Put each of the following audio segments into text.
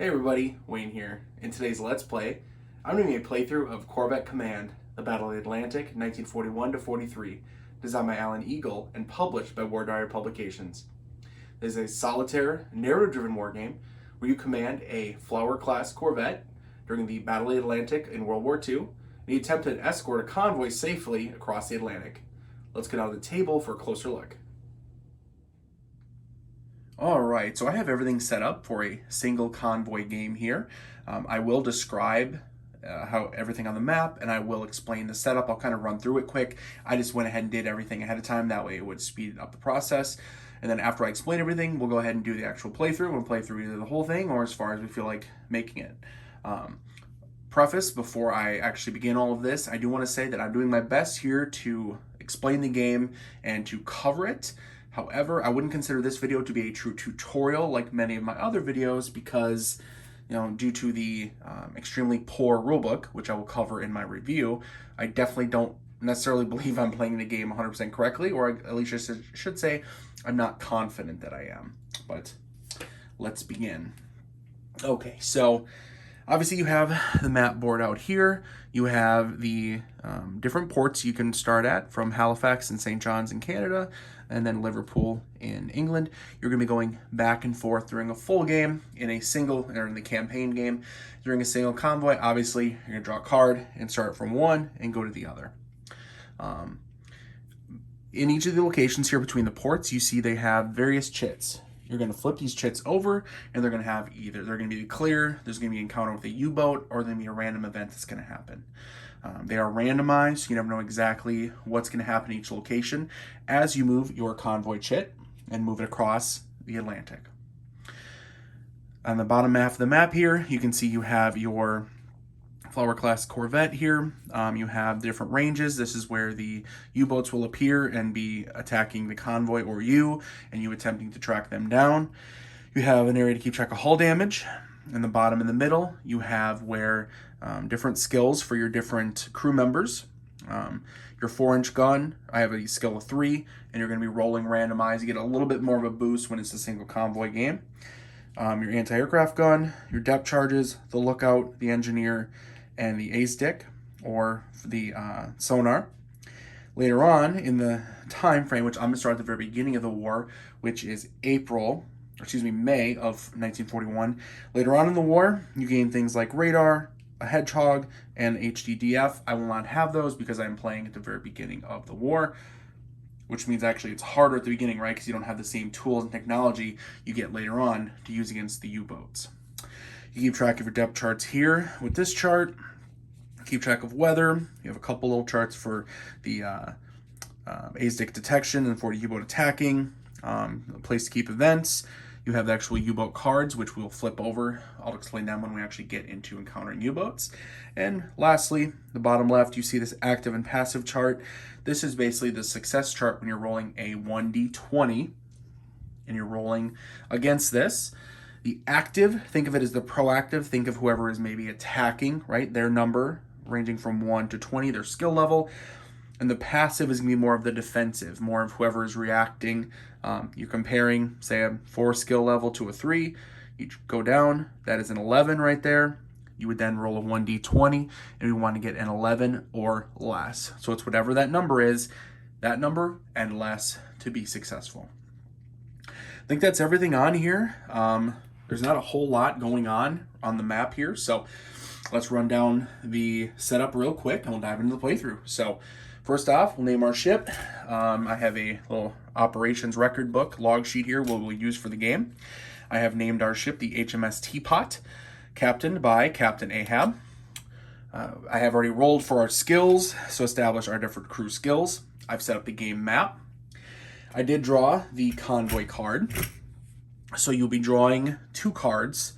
Hey everybody, Wayne here. In today's Let's Play, I'm doing a playthrough of Corvette Command, the Battle of the Atlantic, 1941-43, designed by Alan Eagle and published by War Diary Publications. This is a solitaire, narrative-driven wargame where you command a Flower-class Corvette during the Battle of the Atlantic in World War II, and you attempt to escort a convoy safely across the Atlantic. Let's get on the table for a closer look. Alright, so I have everything set up for a single convoy game here. I will describe how everything on the map, and I will explain the setup. I'll kind of run through it quick. I just went ahead and did everything ahead of time. That way it would speed up the process. And then after I explain everything, we'll go ahead and do the actual playthrough. We'll play through either the whole thing or as far as we feel like making it. Preface, before I actually begin all of this, I do want to say that I'm doing my best here to explain the game and to cover it. However, I wouldn't consider this video to be a true tutorial like many of my other videos because, due to the extremely poor rulebook, which I will cover in my review, I definitely don't necessarily believe I'm playing the game 100% correctly, or at least I should say I'm not confident that I am. But let's begin. Okay, so obviously you have the map board out here. You have the different ports you can start at from Halifax and St. John's in Canada, and then Liverpool in England. You're going to be going back and forth during a full game in a single, or in the campaign game, during a single convoy. Obviously, you're going to draw a card and start from one and go to the other. In each of the locations here between the ports, you see they have various chits. You're going to flip these chits over, and they're going to have they're going to be clear, there's going to be an encounter with a U-boat, or there's going to be a random event that's going to happen. They are randomized, so you never know exactly what's going to happen in each location as you move your convoy chit and move it across the Atlantic. On the bottom half of the map here, you can see you have your Flower-class Corvette here. You have different ranges. This is where the U-boats will appear and be attacking the convoy or you, and you attempting to track them down. You have an area to keep track of hull damage. In the bottom and the middle, you have where different skills for your different crew members. Your 4-inch gun, I have a skill of 3, and you're going to be rolling randomized. You get a little bit more of a boost when it's a single convoy game. Your anti-aircraft gun, your depth charges, the lookout, the engineer, and the A-stick, or the sonar. Later on in the time frame, which I'm going to start at the very beginning of the war, which is May of 1941. Later on in the war, you gain things like radar, a hedgehog, and HDDF. I will not have those because I'm playing at the very beginning of the war, which means actually it's harder at the beginning, right? Because you don't have the same tools and technology you get later on to use against the U-boats. You keep track of your depth charts here with this chart. Keep track of weather. You have a couple little charts for the A-stick detection and for the U-boat attacking. A place to keep events. You have the actual U-boat cards, which we'll flip over. I'll explain them when we actually get into encountering U-boats. And lastly, the bottom left, you see this active and passive chart. This is basically the success chart when you're rolling a 1d20 and you're rolling against this. The active, think of it as the proactive. Think of whoever is maybe attacking, right? Their number ranging from 1 to 20, their skill level. And the passive is going to be more of the defensive, more of whoever is reacting. You're comparing, say, a 4 skill level to a 3. You go down, that is an 11 right there. You would then roll a 1d20, and we want to get an 11 or less. So it's whatever that number is, that number and less to be successful. I think that's everything on here. There's not a whole lot going on the map here, so let's run down the setup real quick, and we'll dive into the playthrough. So first off, we'll name our ship. I have a little operations record book log sheet here we'll use for the game. I have named our ship the HMS Teapot, captained by Captain Ahab. I have already rolled for our skills, so establish our different crew skills. I've set up the game map. I did draw the convoy card. So you'll be drawing 2 cards,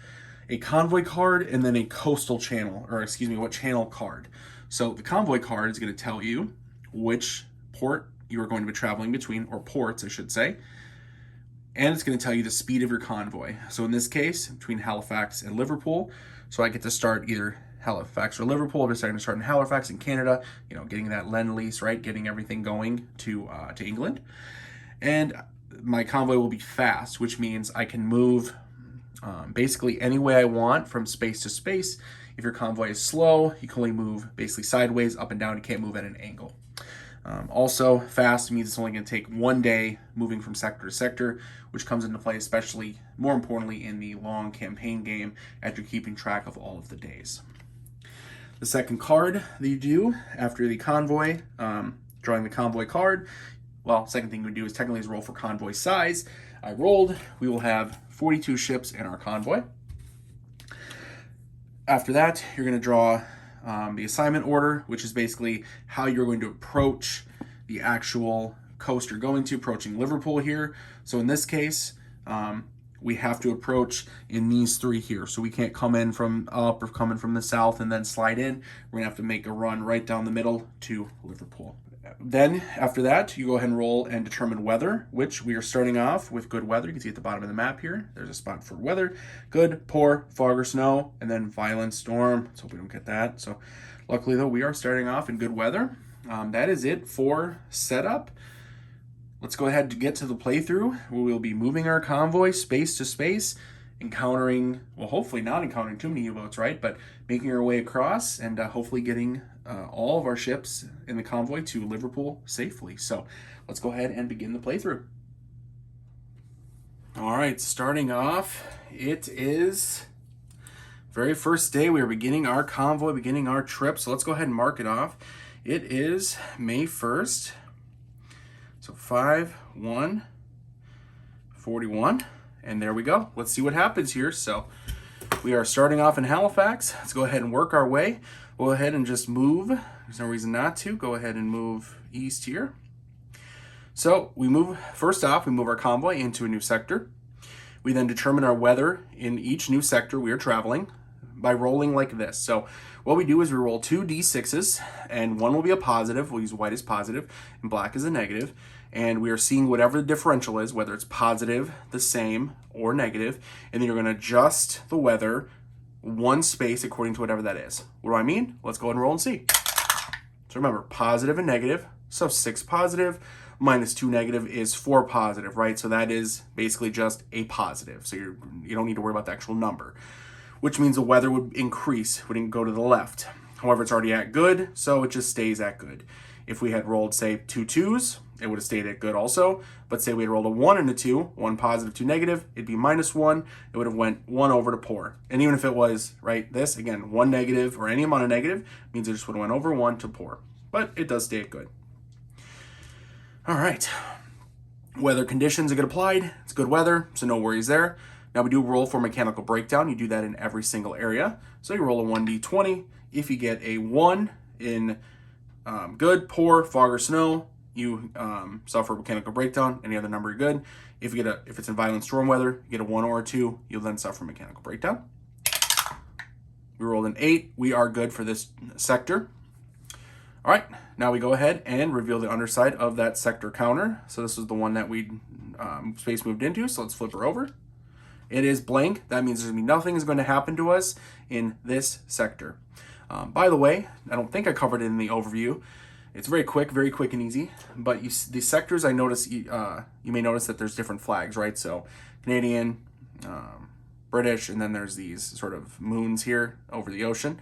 a convoy card and then a coastal channel, or excuse me, what channel card. So the convoy card is going to tell you which port you are going to be traveling between, or ports, I should say. And it's going to tell you the speed of your convoy. So in this case, between Halifax and Liverpool. So I get to start either Halifax or Liverpool. I'm deciding to start in Halifax in Canada, getting that Lend-Lease, right? Getting everything going to England. And my convoy will be fast, which means I can move basically any way I want from space to space. If your convoy is slow, you can only move basically sideways, up and down. You can't move at an angle. Also, fast means it's only going to take 1 day moving from sector to sector, which comes into play especially, more importantly, in the long campaign game as you're keeping track of all of the days. The second card that you do after the convoy, drawing the convoy card, well, second thing we do is technically is roll for convoy size. I rolled. We will have 42 ships in our convoy. After that, you're going to draw the assignment order, which is basically how you're going to approach the actual coast you're going to, approaching Liverpool here. So in this case, we have to approach in these three here. So we can't come in from up or come in from the south and then slide in. We're going to have to make a run right down the middle to Liverpool. Then after that, you go ahead and roll and determine weather, which we are starting off with good weather. You can see at the bottom of the map here, there's a spot for weather. Good, poor, fog or snow, and then violent storm. Let's hope we don't get that. So luckily though, we are starting off in good weather. That is it for setup. Let's go ahead to get to the playthrough where we'll be moving our convoy space to space, encountering, well, hopefully not encountering too many U-boats, right? But making our way across and hopefully getting all of our ships in the convoy to Liverpool safely. So let's go ahead and begin the playthrough. All right, starting off, it is very first day. We are beginning our convoy, beginning our trip. So let's go ahead and mark it off. It is May 1st. So 5/1/41. And there we go. Let's see what happens here. So we are starting off in Halifax. Let's go ahead and work our way. We'll go ahead and just move. There's no reason not to. Go ahead and move east here. So we move, first off, we move our convoy into a new sector. We then determine our weather in each new sector we are traveling by rolling like this. So what we do is we roll 2 d6s, and one will be a positive. We'll use white as positive and black as a negative. And we are seeing whatever the differential is, whether it's positive, the same, or negative. And then you're going to adjust the weather 1 space according to whatever that is. What do I mean? Let's go ahead and roll and see. So remember, positive and negative. So 6 positive minus 2 negative is 4 positive, right? So that is basically just a positive. So you don't need to worry about the actual number, which means the weather would increase, wouldn't go to the left. However, it's already at good, so it just stays at good. If we had rolled, say, 2 2s, it would have stayed at good also. But say we had rolled a 1 and a 2, 1 positive, 2 negative, it'd be -1. It would have went 1 over to poor. And even if it was, right, this, again, 1 negative or any amount of negative, means it just would have went over 1 to poor. But it does stay at good. All right. Weather conditions are good applied. It's good weather, so no worries there. Now we do roll for mechanical breakdown. You do that in every single area. So you roll a 1d20. If you get a 1 in good, poor, fog, or snow, you suffer mechanical breakdown. Any other number, you're good. If it's in violent storm weather, you get a 1 or a 2, you'll then suffer mechanical breakdown. We rolled an 8. We are good for this sector. All right, now we go ahead and reveal the underside of that sector counter. So this is the one that we space moved into. So let's flip her over. It is blank. That means nothing is going to happen to us in this sector. By the way, I don't think I covered it in the overview. It's very quick and easy. But the sectors, I notice you may notice that there's different flags, right? So Canadian, British, and then there's these sort of moons here over the ocean.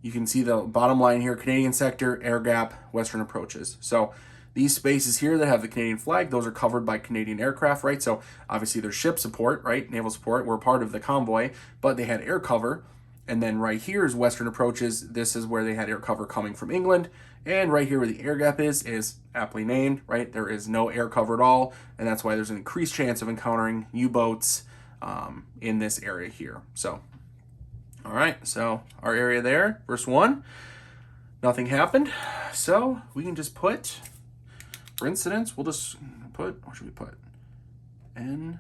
You can see the bottom line here: Canadian sector, air gap, western approaches. So these spaces here that have the Canadian flag, those are covered by Canadian aircraft, right? So obviously there's ship support, right? Naval support. We're part of the convoy, but they had air cover. And then right here is western approaches. This is where they had air cover coming from England. And right here where the air gap is aptly named, right? There is no air cover at all. And that's why there's an increased chance of encountering U-boats in this area here. So, all right. So our area there, verse 1, nothing happened. So we can just put, for incidents, we'll just put, what should we put? NH,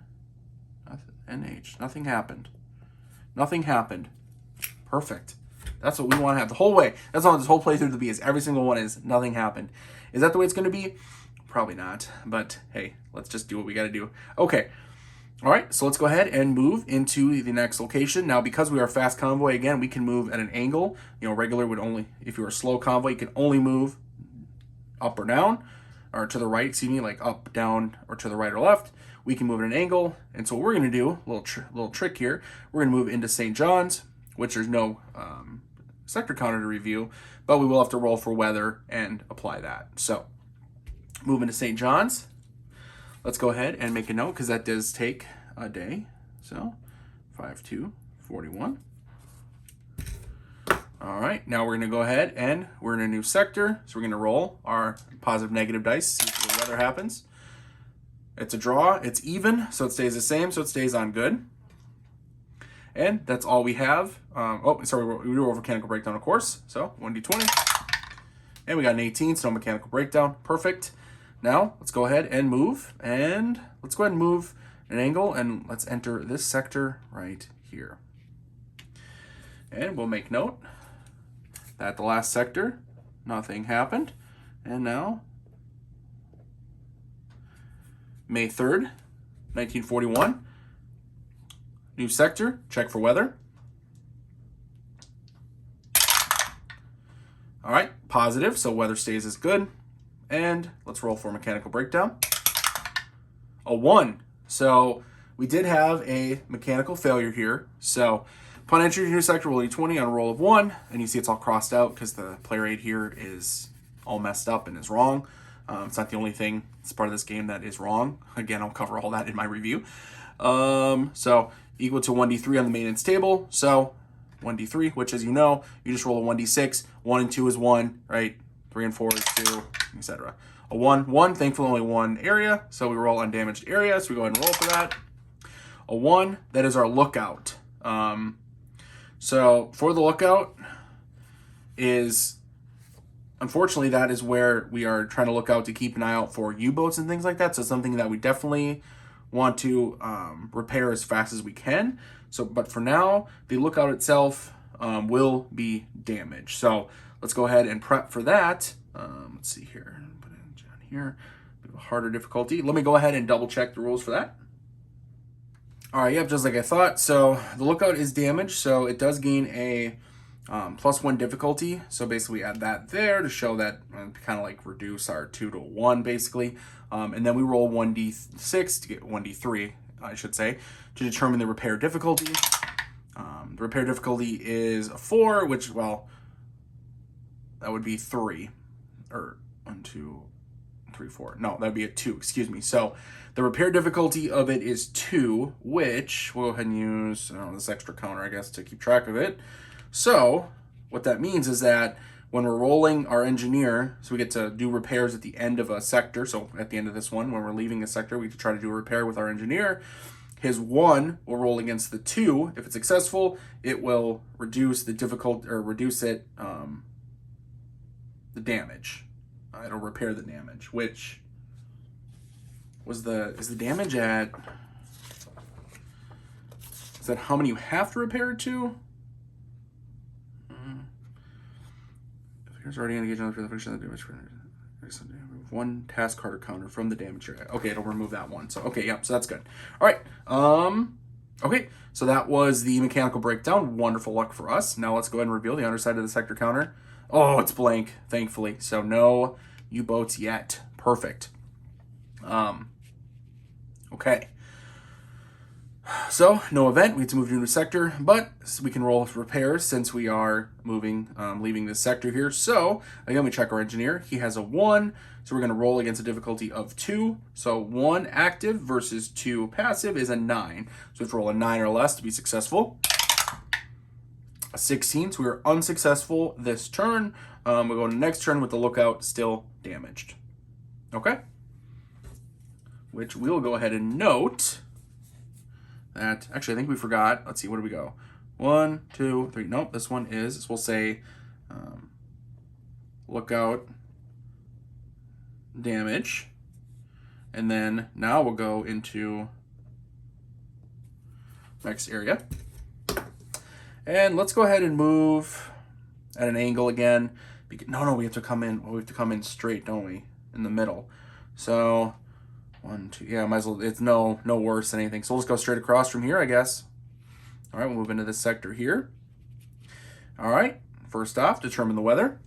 nothing happened. Nothing happened. Perfect. That's what we want to have the whole way. That's all this whole playthrough to be, is every single one is nothing happened. Is that the way it's going to be? Probably not. But hey, let's just do what we got to do. Okay. All right. So let's go ahead and move into the next location. Now, because we are a fast convoy, again, we can move at an angle. Regular would only, if you were a slow convoy, you can only move up or down, or to the right, like up, down, or to the right or left. we can move at an angle. And so what we're going to do, little trick here, we're going to move into St. John's, which there's no sector counter to review, but we will have to roll for weather and apply that. So move into St. John's. Let's go ahead and make a note because that does take a day. So 5-2-41. All right, now we're going to go ahead and we're in a new sector. So we're going to roll our positive negative dice, see if the weather happens. It's a draw, it's even, so it stays the same, so it stays on good. And that's all we have. We do over mechanical breakdown, of course. So 1d20. And we got an 18, so no mechanical breakdown. Perfect. Now let's go ahead and move. And let's go ahead and move an angle, and let's enter this sector right here. And we'll make note that the last sector, nothing happened. And now, May 3rd, 1941. New sector, check for weather. All right, positive, so weather stays as good. And let's roll for mechanical breakdown. A 1. So we did have a mechanical failure here. So upon entry to new sector, roll d20 on a roll of 1. And you see it's all crossed out because the player aid here is all messed up and is wrong. It's not the only thing that's part of this game that is wrong. Again, I'll cover all that in my review. So equal to 1d3 on the maintenance table. So 1d3, which, as you know, you just roll a 1d6. 1 and 2 is 1, right? 3 and 4 is 2, etc. A 1, thankfully only one area, so we roll undamaged area, so we go ahead and roll for that. A 1, that is our lookout. So for the lookout is, unfortunately, that is where we are trying to look out to keep an eye out for U-boats and things like that, so something that we definitely want to repair as fast as we can. So, but for now, the lookout itself will be damaged. So let's go ahead and prep for that. Let's see here. Put it down here. Bit of a harder difficulty. Let me go ahead and double check the rules for that. All right, yep, just like I thought. So the lookout is damaged, so it does gain a +1 difficulty. So basically add that there to show that, kind of like reduce our 2 to 1 basically. And then we roll 1d6 to get 1d3, I should say, to determine the repair difficulty. The repair difficulty is a 4, which, well, that would be 3. Or 1, 2, 3, 4. No, that'd be a 2, excuse me. So the repair difficulty of it is 2, which we'll go ahead and use this extra counter, I guess, to keep track of it. So what that means is that when we're rolling our engineer, so we get to do repairs at the end of a sector. So at the end of this one, when we're leaving a sector, we get to try to do a repair with our engineer. His 1 will roll against the 2. If it's successful, it will reduce the difficulty, or reduce it, the damage. It'll repair the damage, which was is the damage at, is that how many you have to repair it to? Here's already engaged on the function of the damage for 1 task harder counter from the damage area. Okay, it'll remove that one. So okay, yep, so that's good. All right. Okay, so that was the mechanical breakdown. Wonderful luck for us. Now let's go ahead and reveal the underside of the sector counter. Oh, it's blank, thankfully. So no U-boats yet. Perfect. Okay. So, no event, we have to move to a new sector, but we can roll repairs since we are moving, leaving this sector here. So, again, we check our engineer. He has a 1, so we're going to roll against a difficulty of 2. So, 1 active versus 2 passive is a 9. So, we have to roll a 9 or less to be successful. A 16, so we are unsuccessful this turn. We'll go to the next turn with the lookout still damaged. Okay? Which we'll go ahead and note that, actually, I think we forgot. Let's see, where do we go? 1, 2, 3. Nope, this one is, so we'll say lookout damage. And then now we'll go into next area. And let's go ahead and move at an angle again. No, we have to come in. We have to come in straight, don't we? In the middle. So 1, 2. Yeah, might as well. It's no worse than anything. So we'll just go straight across from here, I guess. All right, we'll move into this sector here. All right. First off, determine the weather.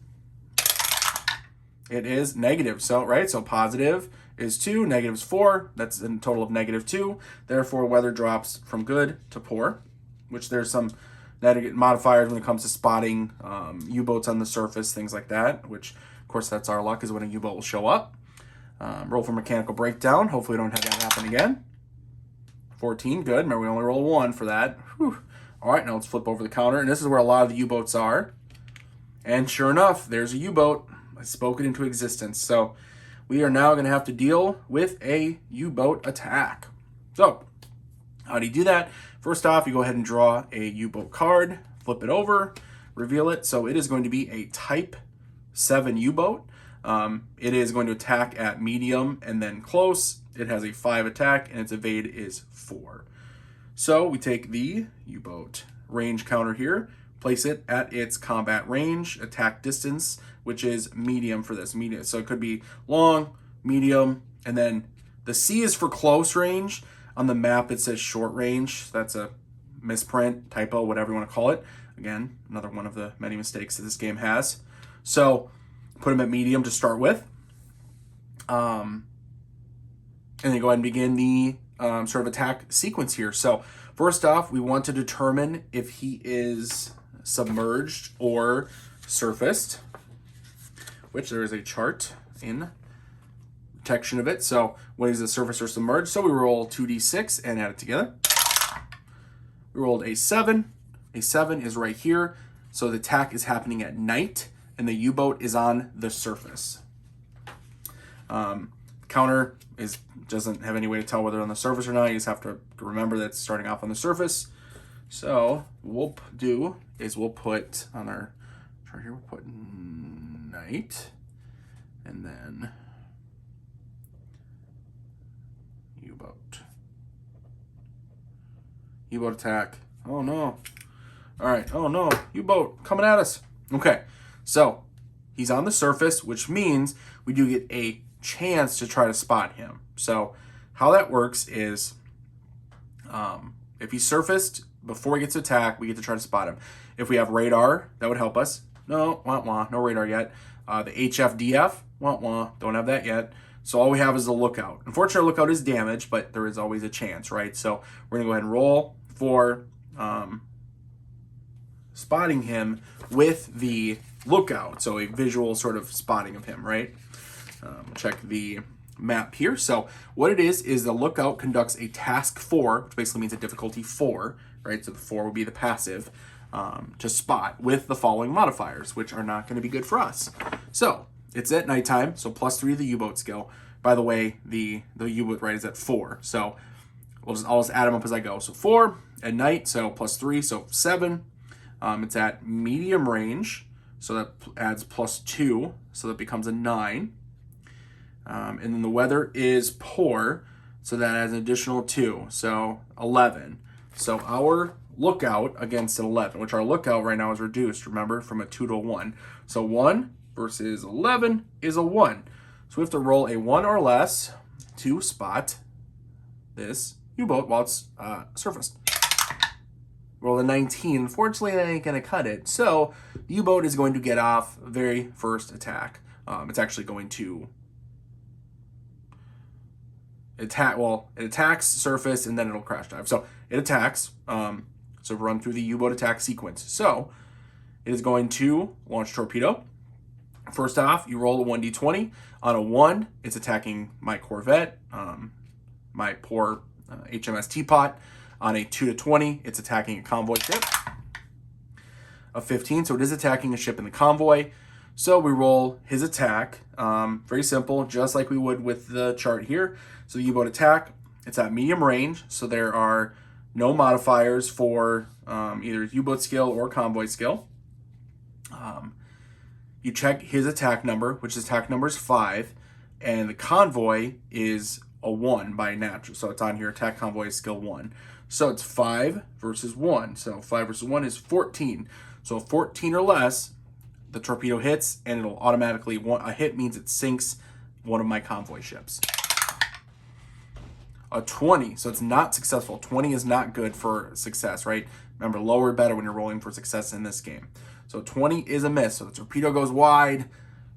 It is negative. So, right, so positive is 2, negative is 4. That's a total of -2. Therefore, weather drops from good to poor, which there's some negative modifiers when it comes to spotting U-boats on the surface, things like that, which, of course, that's our luck is when a U-boat will show up. Roll for mechanical breakdown. Hopefully we don't have that happen again. 14, good. Remember, we only roll 1 for that. Whew. All right, now let's flip over the counter, and this is where a lot of the U-boats are. And sure enough, there's a U-boat. I spoke it into existence. So we are now going to have to deal with a U-boat attack. So how do you do that? First off, you go ahead and draw a U-boat card, flip it over, reveal it. So it is going to be a Type 7 U-boat. It is going to attack at medium and then close. It has a 5 attack, and its evade is 4. So we take the U-boat range counter here, place it at its combat range, attack distance, which is medium for this. Medium. So it could be long, medium, and then the C is for close range. On the map, it says short range. That's a misprint, typo, whatever you want to call it. Again, another one of the many mistakes that this game has. So put them at medium to start with. And then go ahead and begin the sort of attack sequence here. So first off, we want to determine if he is submerged or surfaced, which there is a chart in detection of it. So what is the surface or submerged? So we roll 2d6 and add it together. We rolled a 7. A 7 is right here. So the attack is happening at night and the U-boat is on the surface. Counter doesn't have any way to tell whether on the surface or not. You just have to remember that it's starting off on the surface. So what we'll do is we'll put on our chart here, we'll put night and then U-boat. U-boat attack. Oh no. All right. Oh no. U-boat coming at us. Okay. So he's on the surface, which means we do get a chance to try to spot him. So how that works is if he's surfaced before he gets to attack, we get to try to spot him. If we have radar, that would help us. No, no radar yet. The HFDF, don't have that yet. So all we have is the lookout. Unfortunately, lookout is damaged, but there is always a chance, right? So we're gonna go ahead and roll for spotting him with the lookout. So a visual sort of spotting of him, right? Check the map here. So what it is the lookout conducts a task 4, which basically means a difficulty 4, right? So the 4 would be the passive to spot with the following modifiers, which are not going to be good for us. So it's at nighttime, so +3 the U-boat skill. By the way, the U-boat right is at 4. So I'll just add them up as I go. So 4 at night, so +3, so 7. It's at medium range, so that adds +2, so that becomes a 9. And then the weather is poor, so that adds an additional 2, so 11. So our lookout against an 11, which our lookout right now is reduced, remember, from a 2 to a 1. So 1 versus 11 is a 1. So we have to roll a 1 or less to spot this U-boat while it's surfaced. Roll a 19. Unfortunately, that ain't going to cut it. So the U-boat is going to get off very first attack. It's actually going to attack. Well, it attacks surface and then it'll crash dive. So it attacks. So run through the U-boat attack sequence. So it is going to launch torpedo. First off, you roll a 1d20. On a 1, it's attacking my Corvette, my poor HMS Teapot. On a 2 to 20, it's attacking a convoy ship. A 15, so it is attacking a ship in the convoy. So we roll his attack. Very simple, just like we would with the chart here. So the U-boat attack, it's at medium range, so there are no modifiers for either U-boat skill or convoy skill. You check his attack number, which is attack number is 5, and the convoy is a 1 by natural. So it's on here, attack convoy is skill 1. So it's 5 versus 1. So 5 versus 1 is 14. So 14 or less, the torpedo hits, and it'll automatically, a hit means it sinks one of my convoy ships. A 20, so it's not successful. 20 is not good for success, right? Remember, lower better when you're rolling for success in this game. So 20 is a miss. So the torpedo goes wide,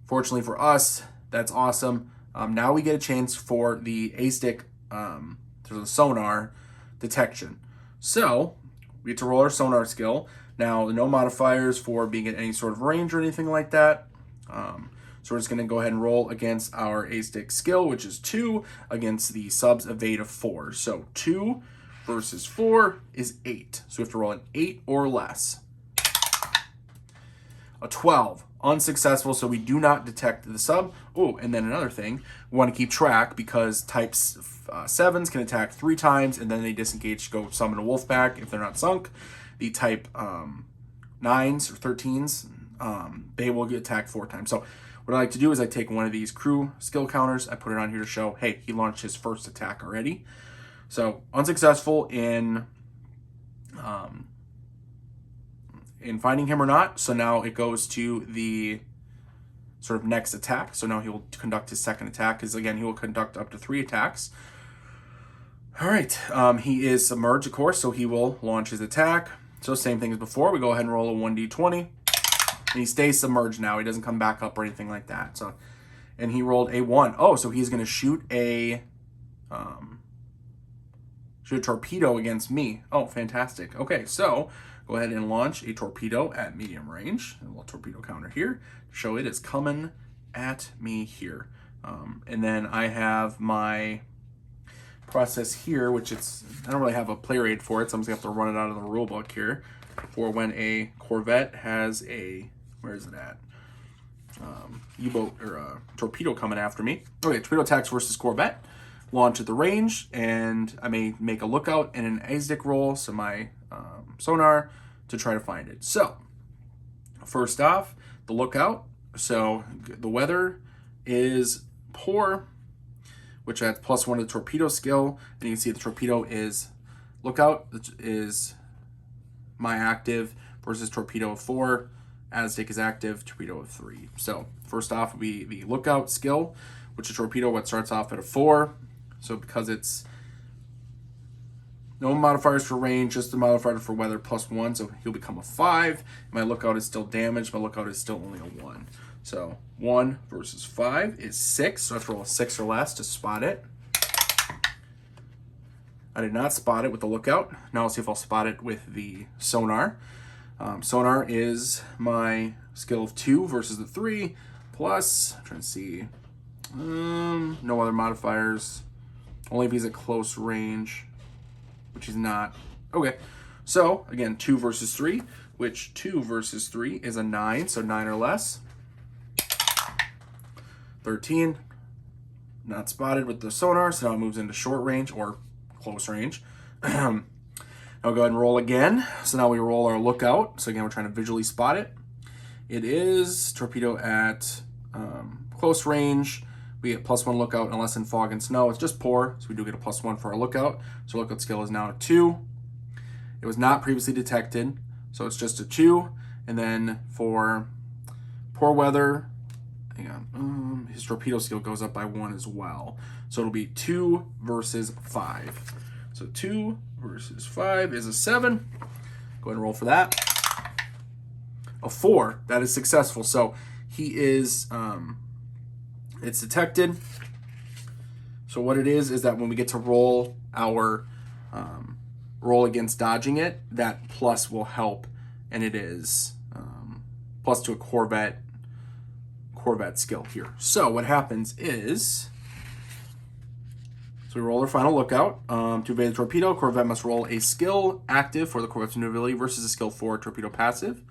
Fortunately for us, that's awesome. Now we get a chance for the A-stick, through the sonar detection. So we get to roll our sonar skill. Now, no modifiers for being at any sort of range or anything like that. So we're just going to go ahead and roll against our A-stick skill, which is 2, against the sub's evade of 4. So 2 versus 4 is 8. So we have to roll an 8 or less. A 12, unsuccessful, so we do not detect the sub. Oh, and then another thing, we want to keep track because types 7s can attack 3 times, and then they disengage, go summon a wolf back if they're not sunk. The type 9s or 13s, they will get attacked 4 times. So what I like to do is I take one of these crew skill counters, I put it on here to show, hey, he launched his first attack already. So unsuccessful in finding him or not. So now it goes to the sort of next attack. So now he will conduct his second attack, because again, he will conduct up to 3 attacks. All right, he is submerged, of course, so he will launch his attack. So same thing as before, we go ahead and roll a 1d20. And he stays submerged now. He doesn't come back up or anything like that. So, and he rolled a 1. Oh, so he's going to shoot a torpedo against me. Oh, fantastic. Okay, so go ahead and launch a torpedo at medium range. And a little torpedo counter here to show it is coming at me here. And then I have my process here, which I don't really have a player aid for it, so I'm just going to have to run it out of the rule book here for when a Corvette has a, where is it at? U-boat or a torpedo coming after me. Okay, torpedo attacks versus Corvette. Launch at the range, and I may make a lookout and an A-stick roll, so my sonar, to try to find it. So, first off, the lookout. So, the weather is poor, which adds +1 to the torpedo skill, and you can see the torpedo is lookout, which is my active, versus torpedo of 4. Aztec is active, torpedo of 3. So first off will be the lookout skill, which is torpedo, what starts off at a 4. So because it's no modifiers for range, just the modifier for weather +1, so he'll become a 5. My lookout is still damaged, my lookout is still only a 1. So 1 versus 5 is 6, so I have to roll a 6 or less to spot it. I did not spot it with the lookout. Now let's see if I'll spot it with the sonar. Sonar is my skill of 2 versus the 3, plus, I'm trying to see, no other modifiers, only if he's at close range, which he's not. Okay, so again, 2 versus 3, which 2 versus 3 is a 9, so 9 or less. 13, not spotted with the sonar, so now it moves into short range or close range. I'll go ahead and roll again. So now we roll our lookout. So again, we're trying to visually spot it. It is torpedo at close range. We get +1 lookout unless in fog and snow. It's just poor, so we do get a +1 for our lookout. So lookout skill is now a 2. It was not previously detected, so it's just a 2. And then for poor weather, hang on, his torpedo skill goes up by 1 as well. So it'll be 2 versus 5. So 2 versus 5 is a 7. Go ahead and roll for that. A 4. That is successful. So he is, it's detected. So what it is that when we get to roll our roll against dodging it, that plus will help. And it is plus to a Corvette skill here. So what happens is, so we roll our final lookout. To evade the torpedo, Corvette must roll a skill active for the Corvette's maneuverability versus a skill 4 torpedo passive.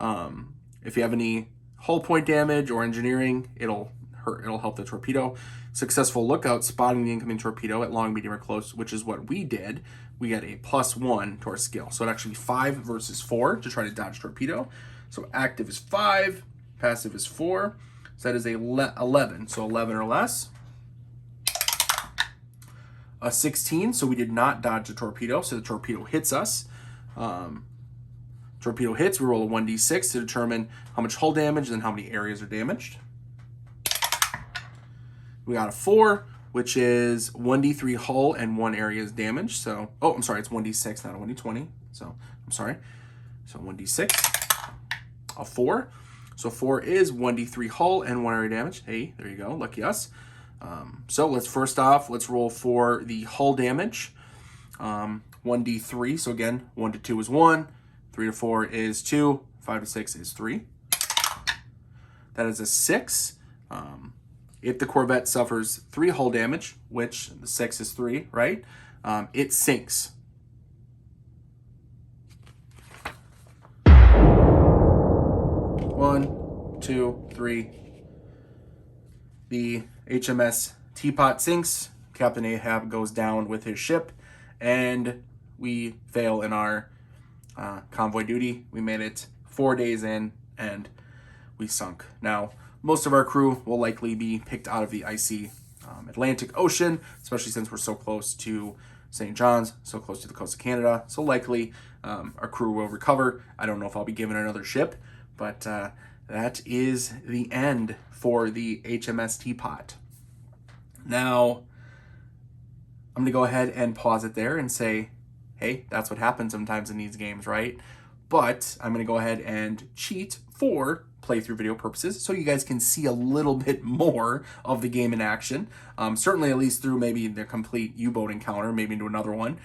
If you have any hull point damage or engineering, it'll help the torpedo. Successful lookout, spotting the incoming torpedo at long, medium, or close, which is what we did. We get a +1 to our skill. So it'd actually be 5 versus 4 to try to dodge torpedo. So active is 5, passive is 4. So that is a 11. So 11 or less. A 16, so we did not dodge the torpedo, so the torpedo hits us. Torpedo hits, we roll a 1d6 to determine how much hull damage and then how many areas are damaged. We got a 4, which is 1d3 hull and 1 area is damaged. So, oh, I'm sorry, it's 1d6, not a 1d20. So, I'm sorry. So 1d6, a 4. So 4 is 1d3 hull and 1 area damage. Hey, there you go. Lucky us. So let's roll for the hull damage. 1d3. So again, 1 to 2 is 1. 3 to 4 is 2. 5 to 6 is 3. That is a 6. If the Corvette suffers 3 hull damage, which the 6 is 3, right? It sinks. One, 2, 3. The HMS Teapot sinks. Captain Ahab goes down with his ship, and we fail in our convoy duty. We made it 4 days in, and we sunk. Now, most of our crew will likely be picked out of the icy Atlantic Ocean, especially since we're so close to St. John's, so close to the coast of Canada. So likely our crew will recover. I don't know if I'll be given another ship, but that is the end for the HMS Teapot. Now, I'm going to go ahead and pause it there and say, hey, that's what happens sometimes in these games, right? But I'm going to go ahead and cheat for playthrough video purposes so you guys can see a little bit more of the game in action. Certainly at least through maybe the complete U-boat encounter, maybe into another one,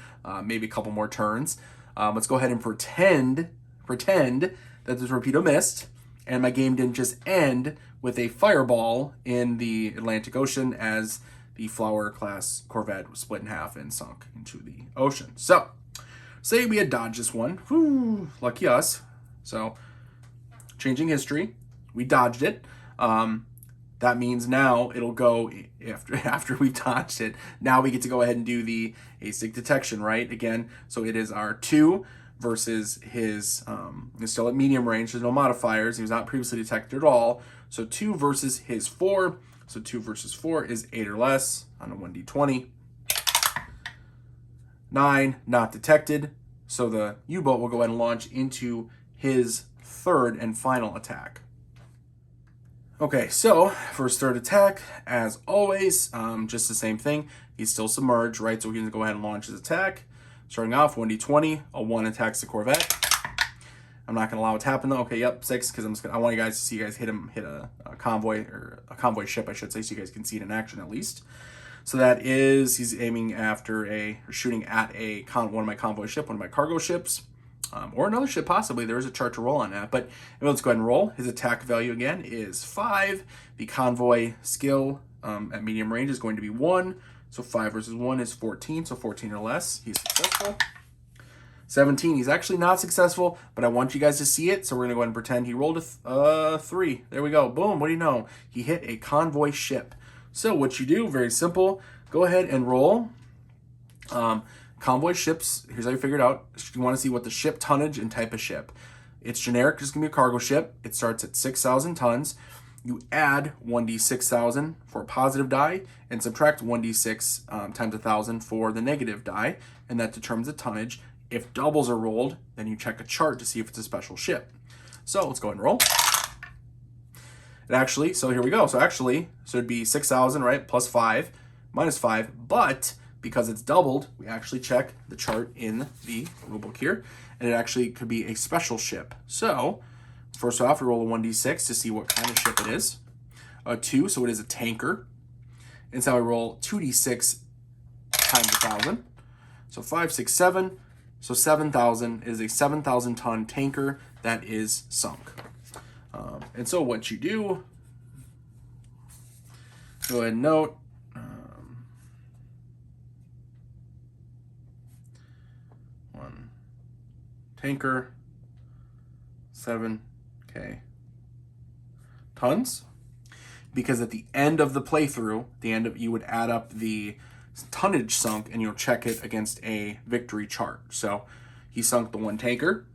maybe a couple more turns. Let's go ahead and pretend that the torpedo missed and my game didn't just end with a fireball in the Atlantic Ocean as the Flower class Corvette was split in half and sunk into the ocean. So, say we had dodged this one. Whew, lucky us. So, changing history, we dodged it. That means now it'll go after we've dodged it. Now we get to go ahead and do the ASIC detection, right? Again, so it is our 2 versus his, he's still at medium range. There's no modifiers. He was not previously detected at all. So 2 versus his 4. So 2 versus 4 is 8 or less on a 1d20. 9, not detected. So the U-boat will go ahead and launch into his 3rd and final attack. Okay, so for his 3rd attack, as always, just the same thing. He's still submerged, right? So he's going to go ahead and launch his attack. Starting off, 1d20, a 1 attacks the Corvette. I'm not going to allow it to happen though. Okay, yep, 6, because I want you guys to see you guys hit a convoy, or a convoy ship, I should say, so you guys can see it in action at least. So that is, he's aiming after shooting at one of my convoy ship, one of my cargo ships, or another ship possibly. There is a chart to roll on that, but let's go ahead and roll. His attack value again is 5. The convoy skill at medium range is going to be 1. So 5 versus 1 is 14, so 14 or less. He's successful. 17, he's actually not successful, but I want you guys to see it, so we're going to go ahead and pretend he rolled a 3. There we go. Boom, what do you know? He hit a convoy ship. So what you do, very simple, go ahead and roll. Convoy ships, here's how you figure it out. You want to see what the ship tonnage and type of ship. It's generic, just going to be a cargo ship. It starts at 6,000 tons. You add 1d6,000 for a positive die and subtract 1d6 times 1,000 for the negative die, and that determines the tonnage. If doubles are rolled, then you check a chart to see if it's a special ship. So let's go ahead and roll. So here we go. So it'd be 6,000, right? Plus 5, minus 5. But because it's doubled, we actually check the chart in the rulebook here, and it actually could be a special ship. So first off, we roll a 1d6 to see what kind of ship it is. A 2, so it is a tanker. And so we roll 2d6 times 1,000. So 5, 6, 7. So 7,000 is a 7,000 ton tanker that is sunk. And so what you do, go ahead and note, one tanker, 7K tons. Because at the end of the playthrough, you would add up the tonnage sunk and you'll check it against a victory chart. So he sunk the 1 tanker.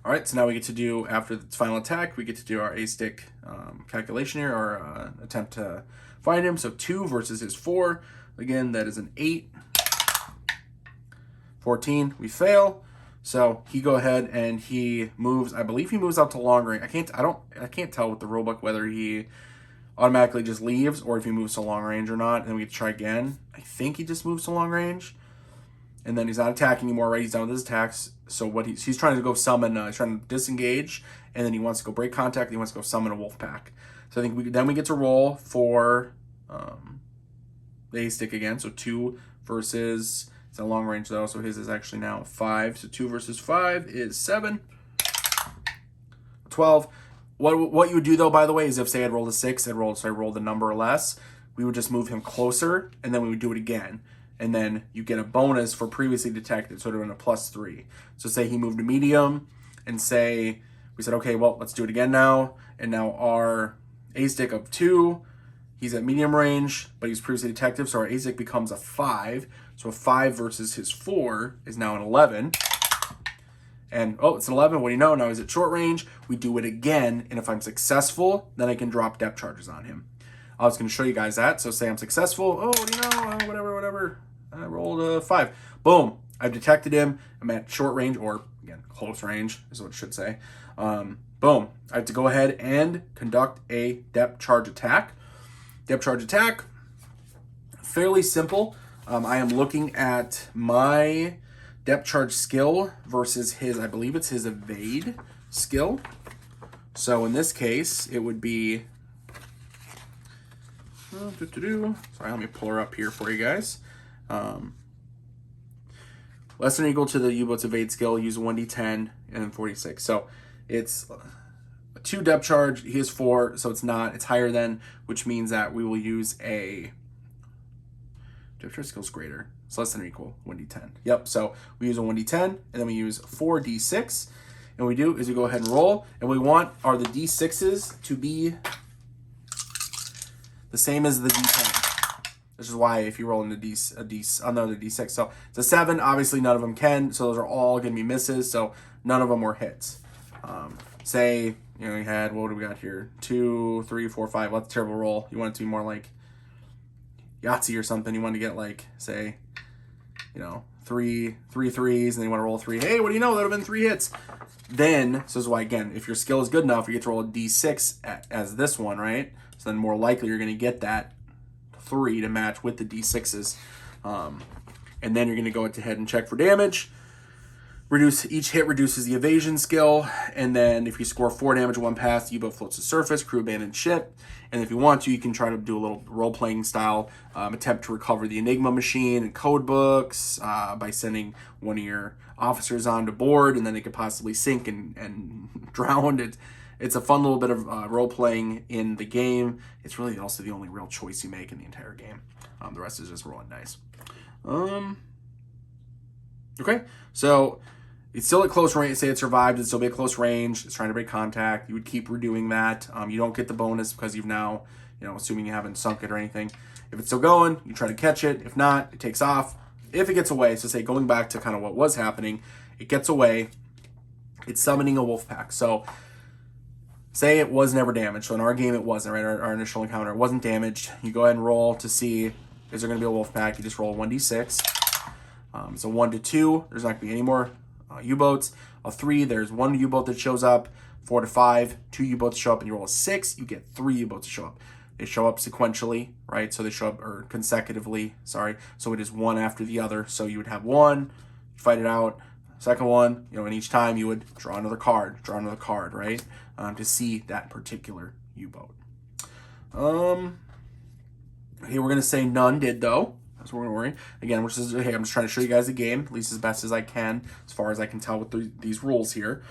All right, so now we get to do, after the final attack, we get to do our A-stick calculation here, or attempt to find him. So 2 versus his 4. Again, that is an 8. 14, we fail. So he go ahead and he moves, I believe he moves out to long range. I can't tell with the rulebook whether he automatically just leaves or if he moves to long range or not. And then we get to try again. I think he just moves to long range. and then he's not attacking anymore, right? He's done with his attacks. So what he's trying to go summon, he's trying to disengage, and then he wants to go break contact, and he wants to go summon a wolf pack. So I think then we get to roll for the A stick again. So 2 versus, it's a long range though, so his is actually now 5. So 2 versus 5 is 7. 12. What you would do though, by the way, is if say I'd rolled a 6, I rolled a number or less, we would just move him closer, and then we would do it again. And then you get a bonus for previously detected, sort of in a +3. So say he moved to medium, and say we said, okay, well, let's do it again now. And now our A stick of 2, he's at medium range, but he's previously detected, so our A stick becomes a 5. So a 5 versus his 4 is now an 11. And, oh, it's an 11. What do you know? Now he's at short range. We do it again, and if I'm successful, then I can drop depth charges on him. I was going to show you guys that. So say I'm successful. Oh, what do you know? Whatever. I rolled a 5. Boom. I've detected him. I'm at short range, or, again, close range is what it should say. Boom. I have to go ahead and conduct a depth charge attack. Depth charge attack, fairly simple. I am looking at my depth charge skill versus his, I believe it's his evade skill. So in this case, it would be, sorry, let me pull her up here for you guys. Less than or equal to the U-boat's evade skill, use 1d10 and then 46. So it's a 2 depth charge, he has 4, so it's higher than, which means that we will use a depth charge skill's greater. It's less than or equal 1d10. Yep, so we use a 1d10, and then we use 4d6. And what we do is we go ahead and roll, and what we want are the d6s to be the same as the d10. This is why if you roll another d6. So it's a 7. Obviously, none of them can. So those are all going to be misses. So none of them were hits. Say, we had, what do we got here? 2, 3, 4, 5. Well, that's a terrible roll. You want it to be more like Yahtzee or something. You want to get like, say, 3 threes, and then you want to roll 3. Hey, what do you know? That would have been 3 hits. Then, so this is why, again, if your skill is good enough, you get to roll a d6 as this one, right? So then more likely you're going to get that 3 to match with the d6s. And then you're going to go ahead and check for damage. Each hit reduces the evasion skill, and then if you score 4 damage 1 pass, the U-boat floats to surface, crew abandoned ship. And if you want to, you can try to do a little role-playing style attempt to recover the Enigma machine and code books by sending one of your officers onto board, and then they could possibly sink and drown. It's a fun little bit of role-playing in the game. It's really also the only real choice you make in the entire game. The rest is just rolling dice. Okay, so it's still at close range. Say it survived, it'd still be at close range. It's trying to break contact. You would keep redoing that. You don't get the bonus because you've now, assuming you haven't sunk it or anything. If it's still going, you try to catch it. If not, it takes off. If it gets away, so say going back to kind of what was happening, it gets away. It's summoning a wolf pack. So say it was never damaged. So in our game, it wasn't, right? Our initial encounter, it wasn't damaged. You go ahead and roll to see, is there going to be a wolf pack? You just roll 1d6. So 1 to 2, there's not going to be any more U-boats. A 3, there's 1 U-boat that shows up. 4 to 5, 2 U-boats show up, and you roll a 6, you get 3 U-boats to show up. They show up sequentially, right? So they show up, or consecutively, sorry. So it is one after the other. So you would have 1, fight it out. Second one, and each time you would draw another card, right? To see that particular U-boat. Here we're going to say none did, though. That's what we're going to worry. Again, I'm just trying to show you guys the game, at least as best as I can, as far as I can tell with these rules here.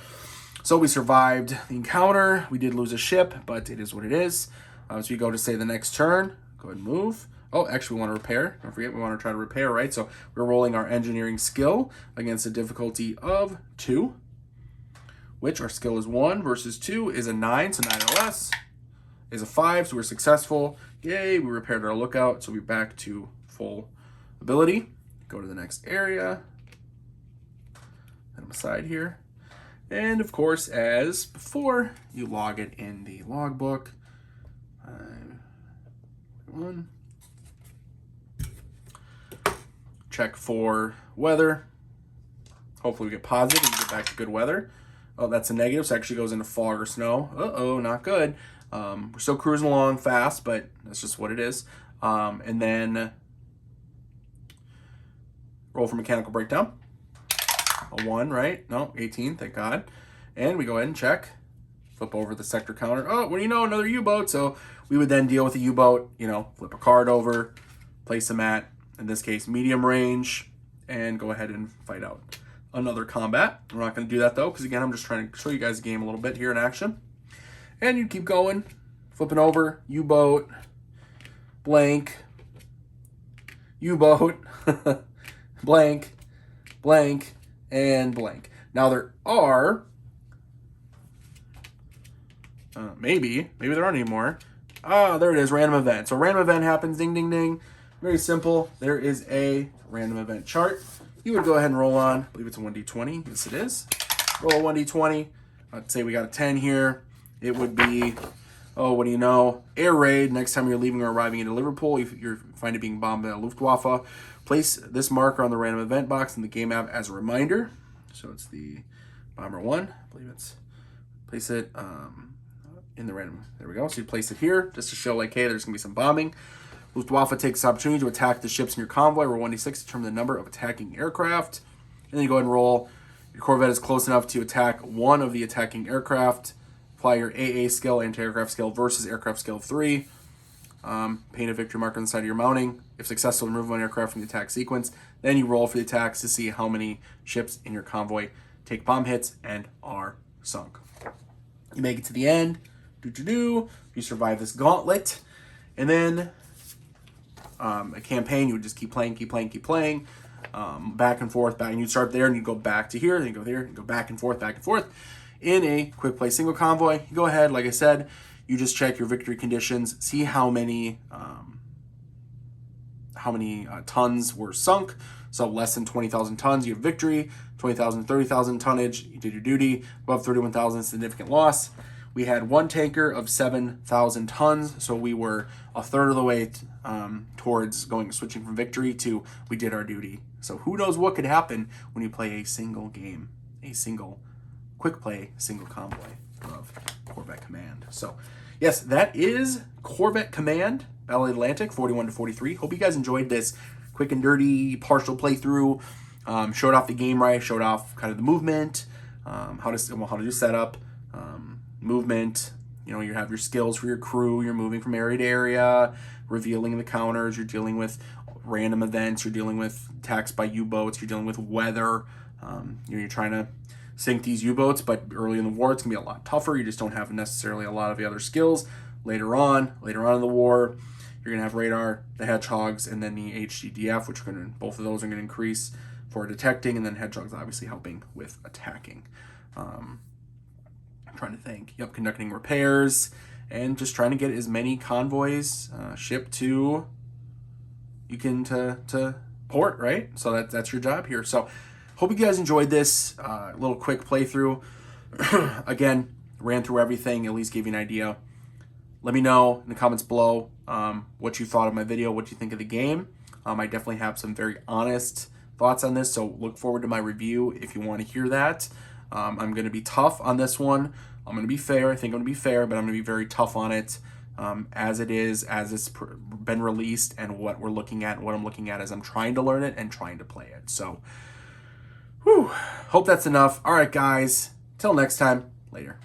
So we survived the encounter. We did lose a ship, but it is what it is. So we go to, say, the next turn. Go ahead and move. Oh, actually, we want to repair. Don't forget, we want to try to repair, right? So we're rolling our engineering skill against a difficulty of 2, which our skill is 1 versus 2 is a 9, so 9 or less is a 5, so we're successful. Yay, we repaired our lookout, so we're back to full ability. Go to the next area. Set them aside here. And of course, as before, you log it in the logbook. 1. Check for weather. Hopefully we get positive and get back to good weather. Oh, that's a negative, so it actually goes into fog or snow. Uh-oh, not good. We're still cruising along fast, but that's just what it is. And then Roll for mechanical breakdown. A 1, right? No, 18, thank God. And we go ahead and check. Flip over the sector counter. Oh, what do you know? Another U-boat. So we would then deal with the U-boat, you know, flip a card over, place them at, in this case, medium range, and go ahead and fight out another combat. We're not going to do that, though, because, again, I'm just trying to show you guys the game a little bit here in action. And you keep going, flipping over, U-boat, blank, U-boat, blank, blank, and blank. Now, there are... maybe there aren't any more. Ah, there it is, random event. So random event happens, ding, ding, ding. Very simple. There is a random event chart. You would go ahead and roll on. I believe it's a 1d20. Yes, it is. Roll a 1d20. Let's say we got a 10 here. It would be, oh, what do you know? Air raid. Next time you're leaving or arriving into Liverpool, you find it being bombed by the Luftwaffe. Place this marker on the random event box in the game app as a reminder. So it's the Bomber 1. I believe it's, place it, in the random, there we go. So you place it here just to show like, hey, there's gonna be some bombing. Luftwaffe takes the opportunity to attack the ships in your convoy. Roll 1d6 to determine the number of attacking aircraft. And then you go ahead and roll. Your Corvette is close enough to attack one of the attacking aircraft. Apply your AA skill, anti-aircraft skill versus aircraft skill 3. Paint a victory marker on the side of your mounting. If successful, remove one aircraft from the attack sequence. Then you roll for the attacks to see how many ships in your convoy take bomb hits and are sunk. You make it to the end. You survive this gauntlet, and then a campaign, you would just keep playing, back and forth, and you'd start there, and you'd go back to here, then you go there, and go back and forth, in a quick play single convoy. You go ahead, like I said, you just check your victory conditions, see how many tons were sunk. So less than 20,000 tons, you have victory. 20,000, 30,000 tonnage, you did your duty. Above 31,000, significant loss. We had one tanker of 7,000 tons, so we were a third of the way towards switching from victory to we did our duty. So who knows what could happen when you play a single game, a single quick play, single convoy of Corvette Command. So yes, that is Corvette Command, Battle of the Atlantic, 41 to 43. Hope you guys enjoyed this quick and dirty partial playthrough. Showed off the game right, showed off kind of the movement, how to do setup. Movement, you know, you have your skills for your crew, you're moving from area to area, revealing the counters, you're dealing with random events, you're dealing with attacks by U-boats, you're dealing with weather, you're trying to sink these U-boats, but early in the war it's going to be a lot tougher. You just don't have necessarily a lot of the other skills. Later on in the war, you're going to have radar, the hedgehogs, and then the HDDF, which both of those are going to increase for detecting, and then hedgehogs obviously helping with attacking. Trying to think. Yep, conducting repairs and just trying to get as many convoys shipped to port, right? So that's your job here. So hope you guys enjoyed this little quick playthrough. Again, ran through everything, at least gave you an idea. Let me know in the comments below what you thought of my video, what you think of the game. I definitely have some very honest thoughts on this, so look forward to my review if you want to hear that. I'm going to be tough on this one. I'm going to be fair. I think I'm going to be fair, but I'm going to be very tough on it as it's been released and what we're looking at, what I'm looking at as I'm trying to learn it and trying to play it. So, hope that's enough. All right, guys. Till next time. Later.